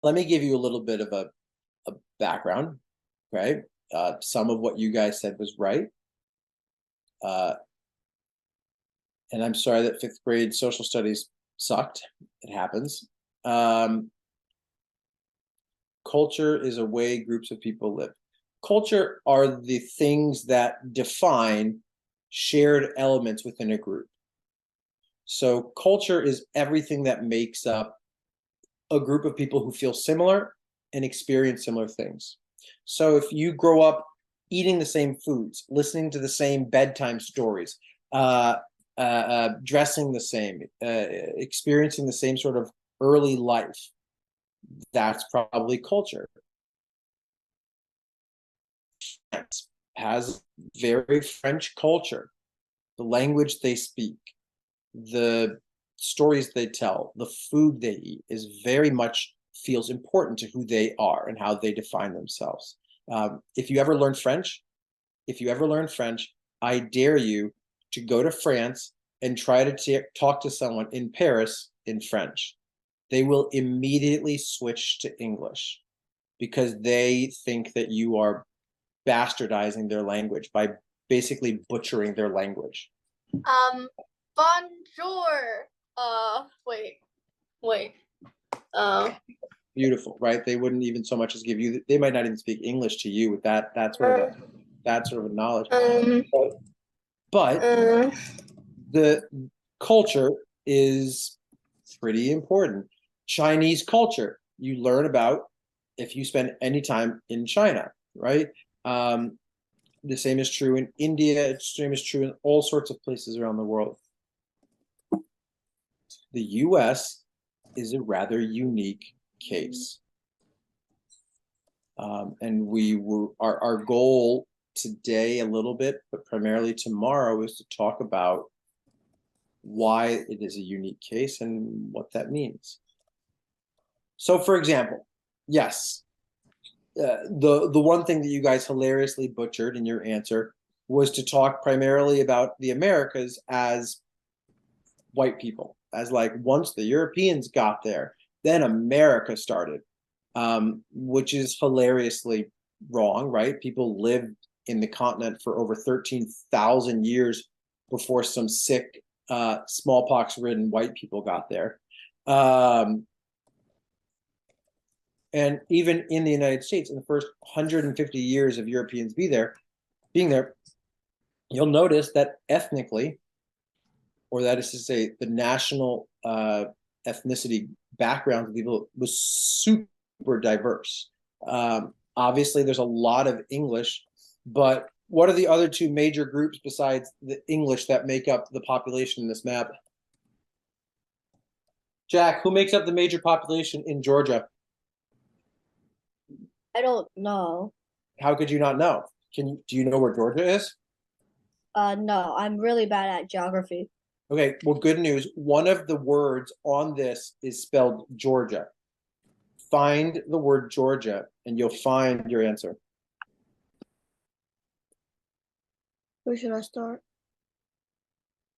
let me give you a little bit of a background, right? Some of what you guys said was right. And I'm sorry that fifth grade social studies sucked. It happens. Culture is a way groups of people live. Culture are the things that define shared elements within a group. So culture is everything that makes up a group of people who feel similar and experience similar things. So if you grow up eating the same foods, listening to the same bedtime stories, dressing the same, experiencing the same sort of early life, that's probably culture. France has very French culture, the language they speak, the stories they tell, the food they eat is very much feels important to who they are and how they define themselves. If you ever learn French, I dare you to go to France and try to talk to someone in Paris in French. They will immediately switch to English because they think that you are bastardizing their language by basically butchering their language. Bonjour. Wait. Beautiful, right? They wouldn't even so much as give you. They might not even speak English to you with that sort of a knowledge. But the culture is pretty important. Chinese culture, you learn about if you spend any time in China, right? The same is true in India. The same is true in all sorts of places around the world. The US is a rather unique case. And our goal today a little bit, but primarily tomorrow, is to talk about why it is a unique case and what that means. So for example, yes, the one thing that you guys hilariously butchered in your answer was to talk primarily about the Americas as white people, as like once the Europeans got there, then America started, which is hilariously wrong, right? People lived in the continent for over 13,000 years before some sick, smallpox-ridden white people got there. And even in the United States, in the first 150 years of Europeans being there, you'll notice that ethnically, or that is to say, the national ethnicity background of people was super diverse. Obviously, there's a lot of English, but what are the other two major groups besides the English that make up the population in this map? Jack, who makes up the major population in Georgia? I don't know. How could you not know? Do you know where Georgia is? No, I'm really bad at geography. Okay, well, good news. One of the words on this is spelled Georgia. Find the word Georgia, and you'll find your answer. Where should I start?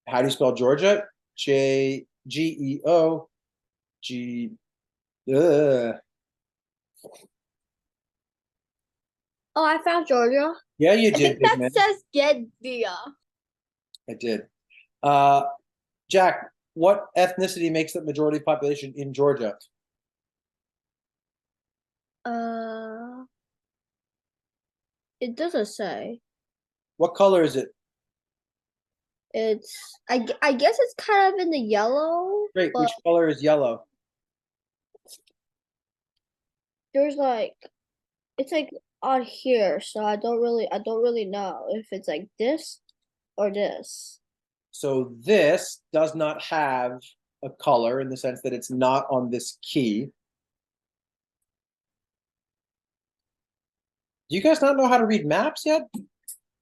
How do you spell Georgia? G-E-O. G. Oh, I found Georgia. Yeah, you I did. think that says Gedia. I did. Jack, what ethnicity makes the majority population in Georgia? It doesn't say. What color is it? I guess it's kind of in the yellow. Great. Which color is yellow? There's it's like on here, so I don't really know if it's like this or this. So this does not have a color in the sense that it's not on this key. Do you guys not know how to read maps yet?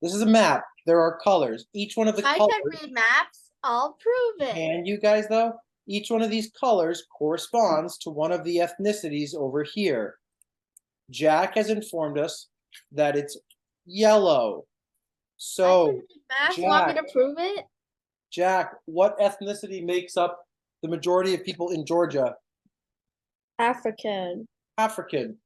This is a map. There are colors. Each one of the colors. I can read maps. I'll prove it. Can you guys, though? Each one of these colors corresponds to one of the ethnicities over here. Jack has informed us that it's yellow. So, Jack, you want me to prove it? Jack, what ethnicity makes up the majority of people in Georgia? African. African